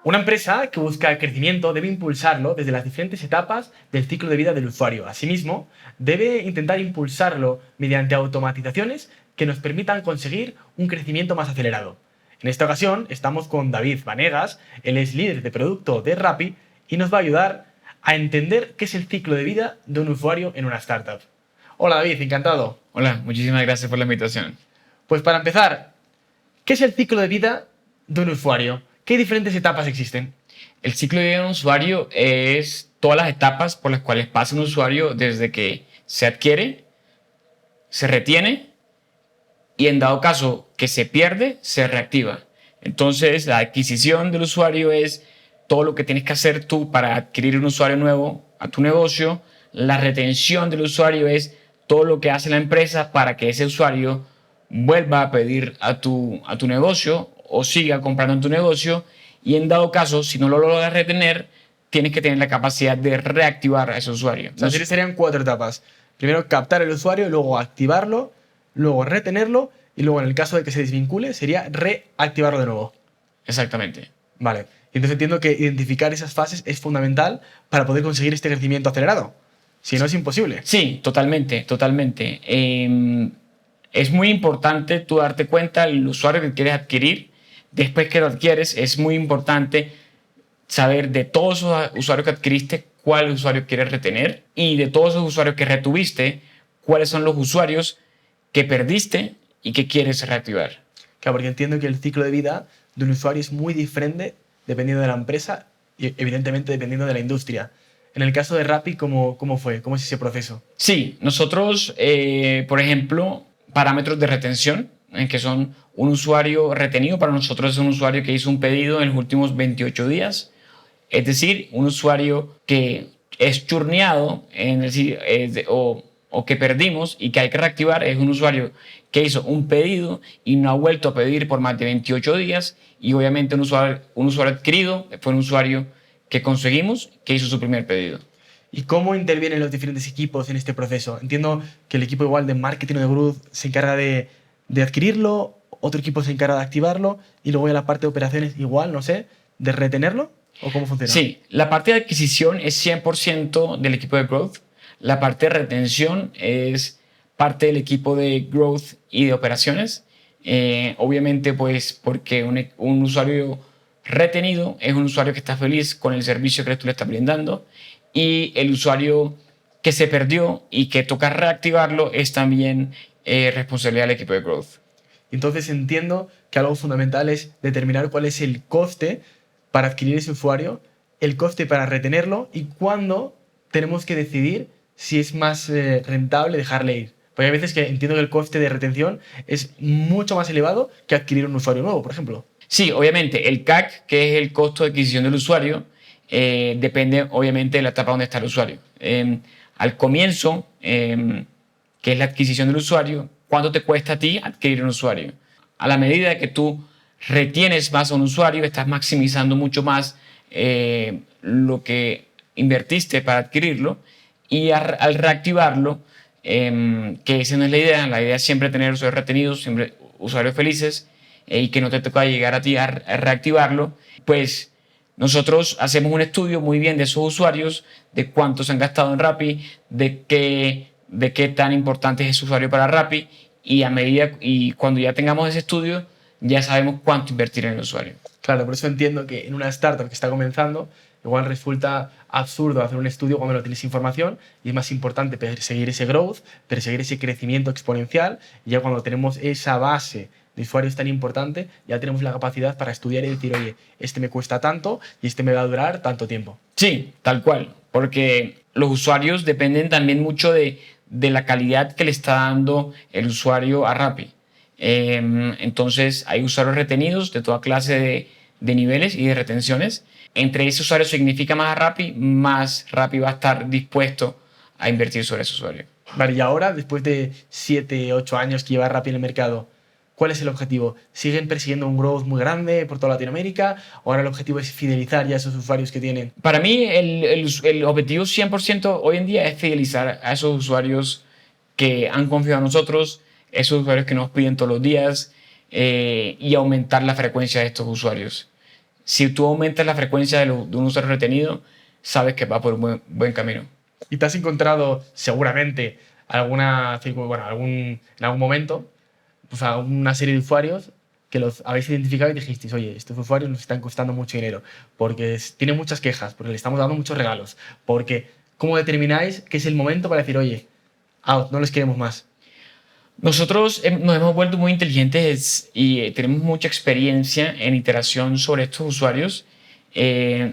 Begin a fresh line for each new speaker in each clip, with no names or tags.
Una empresa que busca el crecimiento debe impulsarlo desde las diferentes etapas del ciclo de vida del usuario. Asimismo, debe intentar impulsarlo mediante automatizaciones que nos permitan conseguir un crecimiento más acelerado. En esta ocasión estamos con David Vanegas, él es líder de producto de Rappi y nos va a ayudar a entender qué es el ciclo de vida de un usuario en una startup. Hola David, encantado.
Hola, muchísimas gracias por la invitación.
Pues para empezar, ¿qué es el ciclo de vida de un usuario? ¿Qué diferentes etapas existen?
El ciclo de vida de un usuario es todas las etapas por las cuales pasa un usuario desde que se adquiere, se retiene y en dado caso que se pierde, se reactiva. Entonces, la adquisición del usuario es todo lo que tienes que hacer tú para adquirir un usuario nuevo a tu negocio. La retención del usuario es todo lo que hace la empresa para que ese usuario vuelva a pedir a tu negocio o siga comprando en tu negocio. Y en dado caso, si no lo logras retener, tienes que tener la capacidad de reactivar a ese usuario.
O sea, serían 4 etapas. Primero captar el usuario, luego activarlo, luego retenerlo y luego en el caso de que se desvincule sería reactivarlo de nuevo.
Exactamente.
Vale. Y entonces entiendo que identificar esas fases es fundamental para poder conseguir este crecimiento acelerado. Si no, es imposible.
Sí, totalmente, totalmente. Es muy importante tú darte cuenta del usuario que quieres adquirir. Después que lo adquieres, es muy importante saber de todos esos usuarios que adquiriste, cuál usuario quieres retener y de todos esos usuarios que retuviste, cuáles son los usuarios que perdiste y que quieres reactivar.
Claro, porque entiendo que el ciclo de vida de un usuario es muy diferente dependiendo de la empresa y evidentemente dependiendo de la industria. En el caso de Rappi, ¿cómo fue? ¿Cómo es ese proceso?
Sí, nosotros, por ejemplo, parámetros de retención, que son un usuario retenido para nosotros es un usuario que hizo un pedido en los últimos 28 días, es decir, un usuario que es churneado o que perdimos y que hay que reactivar es un usuario que hizo un pedido y no ha vuelto a pedir por más de 28 días y obviamente un usuario adquirido fue un usuario que conseguimos que hizo su primer pedido.
¿Y cómo intervienen los diferentes equipos en este proceso? Entiendo que el equipo igual de marketing o de growth se encarga de adquirirlo, otro equipo se encarga de activarlo y luego ya la parte de operaciones igual, no sé, de retenerlo o cómo funciona.
Sí, la parte de adquisición es 100% del equipo de growth. La parte de retención es parte del equipo de growth y de operaciones. Obviamente, pues porque un usuario retenido es un usuario que está feliz con el servicio que tú le estás brindando y el usuario que se perdió y que toca reactivarlo es también responsabilidad del equipo de growth.
Entonces entiendo que algo fundamental es determinar cuál es el coste para adquirir ese usuario, el coste para retenerlo y cuándo tenemos que decidir si es más rentable dejarle ir. Porque hay veces que entiendo que el coste de retención es mucho más elevado que adquirir un usuario nuevo, por ejemplo.
Sí, obviamente, el CAC, que es el costo de adquisición del usuario, depende obviamente de la etapa donde está el usuario. Al comienzo, que es la adquisición del usuario, ¿cuánto te cuesta a ti adquirir un usuario? A la medida que tú retienes más a un usuario, estás maximizando mucho más lo que invertiste para adquirirlo y al reactivarlo, que esa no es la idea es siempre tener usuarios retenidos, siempre usuarios felices y que no te toca llegar a ti a reactivarlo, pues nosotros hacemos un estudio muy bien de esos usuarios, de cuántos han gastado en Rappi, de qué tan importante es ese usuario para Rappi y cuando ya tengamos ese estudio ya sabemos cuánto invertir en el usuario.
Claro, por eso entiendo que en una startup que está comenzando igual resulta absurdo hacer un estudio cuando no tienes información y es más importante perseguir ese growth, perseguir ese crecimiento exponencial y ya cuando tenemos esa base de usuarios tan importante ya tenemos la capacidad para estudiar y decir, oye, este me cuesta tanto y este me va a durar tanto tiempo.
Sí, tal cual, porque los usuarios dependen también mucho de la calidad que le está dando el usuario a Rappi. Entonces hay usuarios retenidos de toda clase de niveles y de retenciones. Entre esos usuarios significa más a Rappi, más Rappi va a estar dispuesto a invertir sobre ese usuario.
Vale, y ahora, después de 7, 8 años que lleva Rappi en el mercado, ¿cuál es el objetivo? ¿Siguen persiguiendo un growth muy grande por toda Latinoamérica? ¿O ahora el objetivo es fidelizar ya a esos usuarios que tienen?
Para mí, el objetivo 100% hoy en día es fidelizar a esos usuarios que han confiado en nosotros, esos usuarios que nos piden todos los días y aumentar la frecuencia de estos usuarios. Si tú aumentas la frecuencia de un usuario retenido, sabes que va por un buen camino.
Y te has encontrado seguramente en algún momento pues, a una serie de usuarios que los habéis identificado y dijisteis, oye, estos usuarios nos están costando mucho dinero porque tienen muchas quejas, porque le estamos dando muchos regalos, porque ¿cómo determináis que es el momento para decir, oye, out, no les queremos más?
Nosotros nos hemos vuelto muy inteligentes y tenemos mucha experiencia en iteración sobre estos usuarios.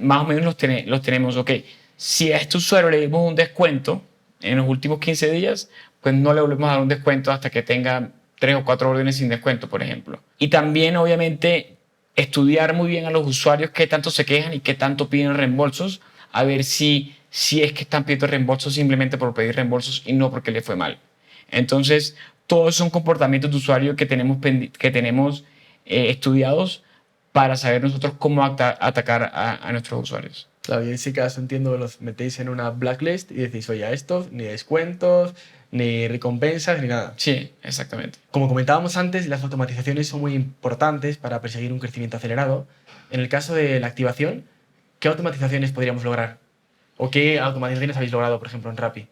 Más o menos los tenemos, ok, si a este usuario le dimos un descuento en los últimos 15 días, pues no le volvemos a dar un descuento hasta que tenga 3 o 4 órdenes sin descuento, por ejemplo. Y también, obviamente, estudiar muy bien a los usuarios qué tanto se quejan y qué tanto piden reembolsos, a ver si es que están pidiendo reembolsos simplemente por pedir reembolsos y no porque le fue mal. Entonces, todos son comportamientos de usuario que tenemos estudiados para saber nosotros cómo atacar a nuestros usuarios.
Claro, y en ese caso entiendo que los metéis en una blacklist y decís, oye, a estos ni descuentos, ni recompensas, ni nada.
Sí, exactamente.
Como comentábamos antes, las automatizaciones son muy importantes para perseguir un crecimiento acelerado. En el caso de la activación, ¿qué automatizaciones podríamos lograr? ¿O qué automatizaciones habéis logrado, por ejemplo, en Rappi?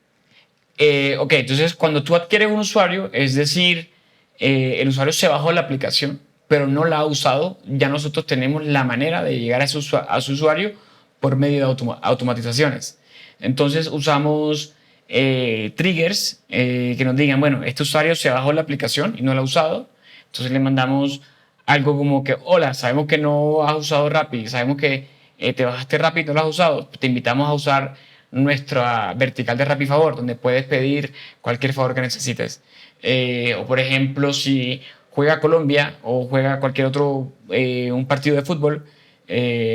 Ok, entonces cuando tú adquieres un usuario, es decir, el usuario se bajó la aplicación, pero no la ha usado, ya nosotros tenemos la manera de llegar a su usuario por medio de automatizaciones. Entonces usamos triggers que nos digan, bueno, este usuario se bajó la aplicación y no la ha usado, entonces le mandamos algo como que, hola, sabemos que no has usado Rappi, sabemos que te bajaste Rappi y no lo has usado, te invitamos a usar nuestra vertical de Rappi Favor, donde puedes pedir cualquier favor que necesites. O por ejemplo, si juega Colombia o juega cualquier otro, un partido de fútbol,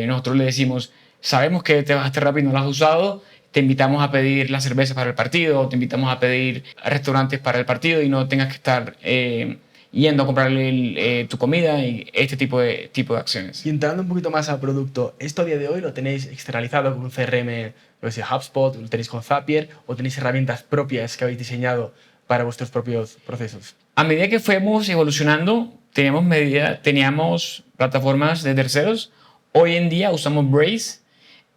nosotros le decimos, sabemos que te bajaste Rappi y no lo has usado, te invitamos a pedir la cerveza para el partido, te invitamos a pedir restaurantes para el partido y no tengas que estar yendo a comprarle tu comida y este tipo de acciones.
Y entrando un poquito más al producto, ¿esto a día de hoy lo tenéis externalizado con un CRM, yo sé, HubSpot, lo tenéis con Zapier o tenéis herramientas propias que habéis diseñado para vuestros propios procesos?
A medida que fuimos evolucionando, teníamos plataformas de terceros. Hoy en día usamos Braze,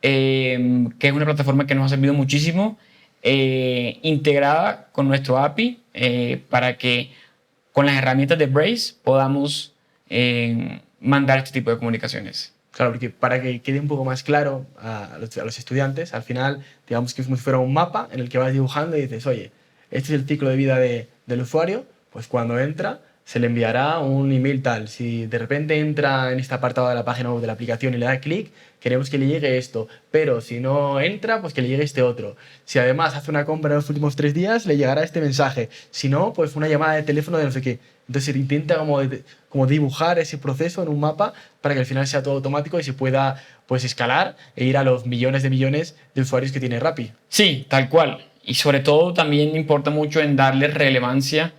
que es una plataforma que nos ha servido muchísimo, integrada con nuestro API, para que con las herramientas de Braze podamos mandar este tipo de comunicaciones.
Claro, porque para que quede un poco más claro a los estudiantes, al final, digamos que es como si fuera un mapa en el que vas dibujando y dices, oye, este es el ciclo de vida del usuario, pues cuando entra se le enviará un email tal. Si de repente entra en este apartado de la página web de la aplicación y le da clic, queremos que le llegue esto, pero si no entra, pues que le llegue este otro. Si además hace una compra en los últimos 3 días, le llegará este mensaje. Si no, pues una llamada de teléfono de no sé qué. Entonces se intenta como dibujar ese proceso en un mapa para que al final sea todo automático y se pueda pues escalar e ir a los millones de usuarios que tiene Rappi.
Sí, tal cual. Y sobre todo también importa mucho en darle relevancia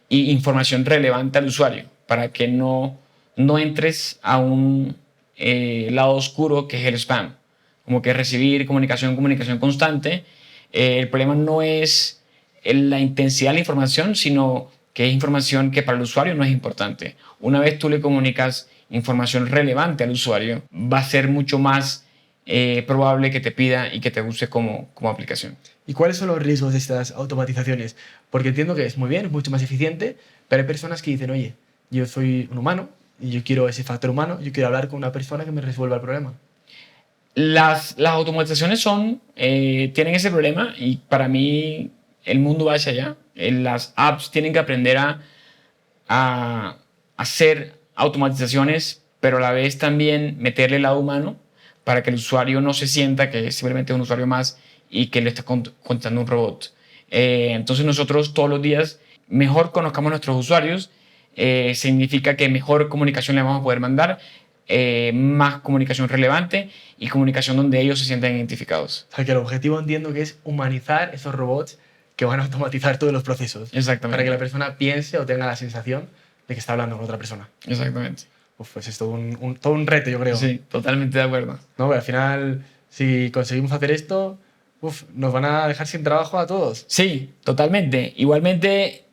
e información relevante al usuario para que no entres a un lado oscuro que es el spam. Como que recibir comunicación constante. El problema no es la intensidad de la información, sino que es información que para el usuario no es importante. Una vez tú le comunicas información relevante al usuario, va a ser mucho más probable que te pida y que te use como aplicación.
¿Y cuáles son los riesgos de estas automatizaciones? Porque entiendo que es muy bien, es mucho más eficiente, pero hay personas que dicen, oye, yo soy un humano y yo quiero ese factor humano, yo quiero hablar con una persona que me resuelva el problema.
Las automatizaciones tienen ese problema y para mí el mundo va hacia allá. Las apps tienen que aprender a hacer automatizaciones, pero a la vez también meterle el lado humano para que el usuario no se sienta que es simplemente un usuario más y que le está contando un robot. Entonces nosotros todos los días mejor conozcamos a nuestros usuarios, significa que mejor comunicación le vamos a poder mandar, más comunicación relevante y comunicación donde ellos se sientan identificados.
O sea, que el objetivo entiendo que es humanizar esos robots que van a automatizar todos los procesos.
Exactamente.
Para que la persona piense o tenga la sensación de que está hablando con otra persona.
Exactamente.
Uf, pues es todo un reto, yo creo.
Sí, totalmente de acuerdo.
No, pero al final, si conseguimos hacer esto, nos van a dejar sin trabajo a todos.
Sí, totalmente. Igualmente,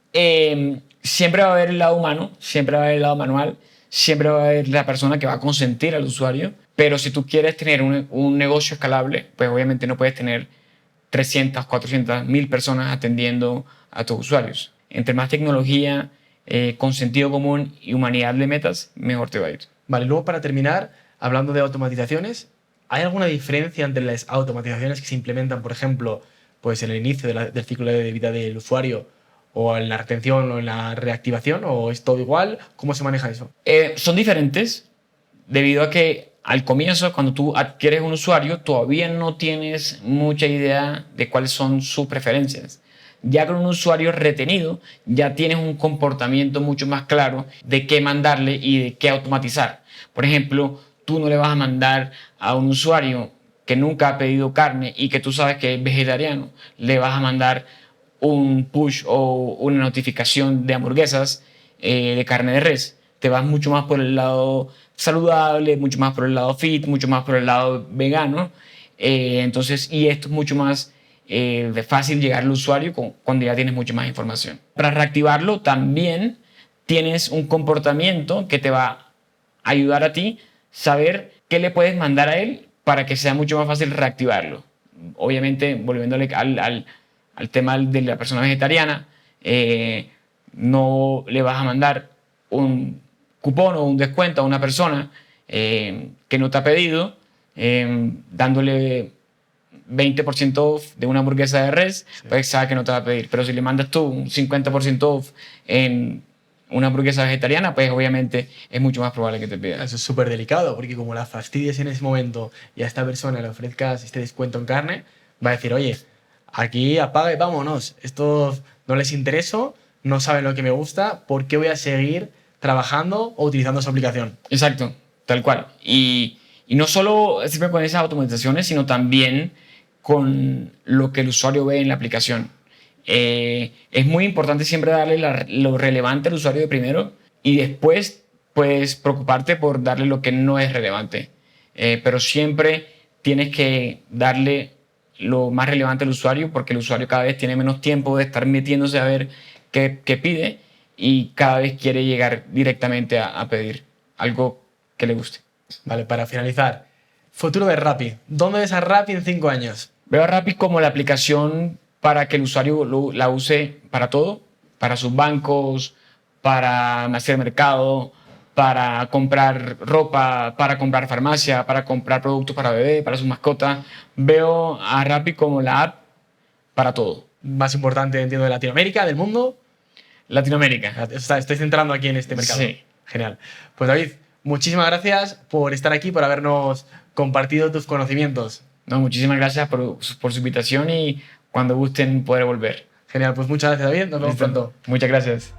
siempre va a haber el lado humano, siempre va a haber el lado manual. siempre va a haber la persona que va a consentir al usuario, pero si tú quieres tener un negocio escalable, pues obviamente no puedes tener 300, 400, 1000 personas atendiendo a tus usuarios. Entre más tecnología, con sentido común y humanidad de metas, mejor te va a ir.
Vale, luego para terminar, hablando de automatizaciones, ¿hay alguna diferencia entre las automatizaciones que se implementan, por ejemplo, pues en el inicio del ciclo de vida del usuario, o en la retención o en la reactivación, o es todo igual? ¿Cómo se maneja eso?
Son diferentes debido a que al comienzo, cuando tú adquieres un usuario, todavía no tienes mucha idea de cuáles son sus preferencias. Ya con un usuario retenido, ya tienes un comportamiento mucho más claro de qué mandarle y de qué automatizar. Por ejemplo, tú no le vas a mandar a un usuario que nunca ha pedido carne y que tú sabes que es vegetariano, le vas a mandar un push o una notificación de hamburguesas de carne de res. Te vas mucho más por el lado saludable, mucho más por el lado fit, mucho más por el lado vegano. Entonces, y esto es mucho más fácil llegar al usuario cuando ya tienes mucha más información. Para reactivarlo también tienes un comportamiento que te va a ayudar a ti saber qué le puedes mandar a él para que sea mucho más fácil reactivarlo. Obviamente, volviéndole al tema de la persona vegetariana, no le vas a mandar un cupón o un descuento a una persona que no te ha pedido, dándole 20% off de una hamburguesa de res, sí, pues sabe que no te va a pedir. Pero si le mandas tú un 50% off en una hamburguesa vegetariana, pues obviamente es mucho más probable que te pida.
Eso es súper delicado, porque como la fastidies en ese momento y a esta persona le ofrezcas este descuento en carne, va a decir, oye, aquí apaga y vámonos. Esto no les interesa, no saben lo que me gusta, ¿por qué voy a seguir trabajando o utilizando esa aplicación?
Exacto, tal cual. Y no solo siempre con esas automatizaciones, sino también con lo que el usuario ve en la aplicación. Es muy importante siempre darle lo relevante al usuario de primero y después pues preocuparte por darle lo que no es relevante. Pero siempre tienes que darle lo más relevante al usuario, porque el usuario cada vez tiene menos tiempo de estar metiéndose a ver qué pide y cada vez quiere llegar directamente a pedir algo que le guste.
Vale, para finalizar, futuro de Rappi. ¿Dónde ves a Rappi en 5 años?
Veo a Rappi como la aplicación para que el usuario la use para todo, para sus bancos, para hacer mercado, para comprar ropa, para comprar farmacia, para comprar productos para bebé, para sus mascotas. Veo a Rappi como la app para todo.
Más importante, entiendo, de Latinoamérica, del mundo.
Latinoamérica.
Estoy centrando aquí en este mercado.
Sí.
Genial. Pues David, muchísimas gracias por estar aquí, por habernos compartido tus conocimientos.
No, muchísimas gracias por su invitación y cuando gusten poder volver.
Genial, pues muchas gracias, David. Nos vemos pronto.
Muchas gracias.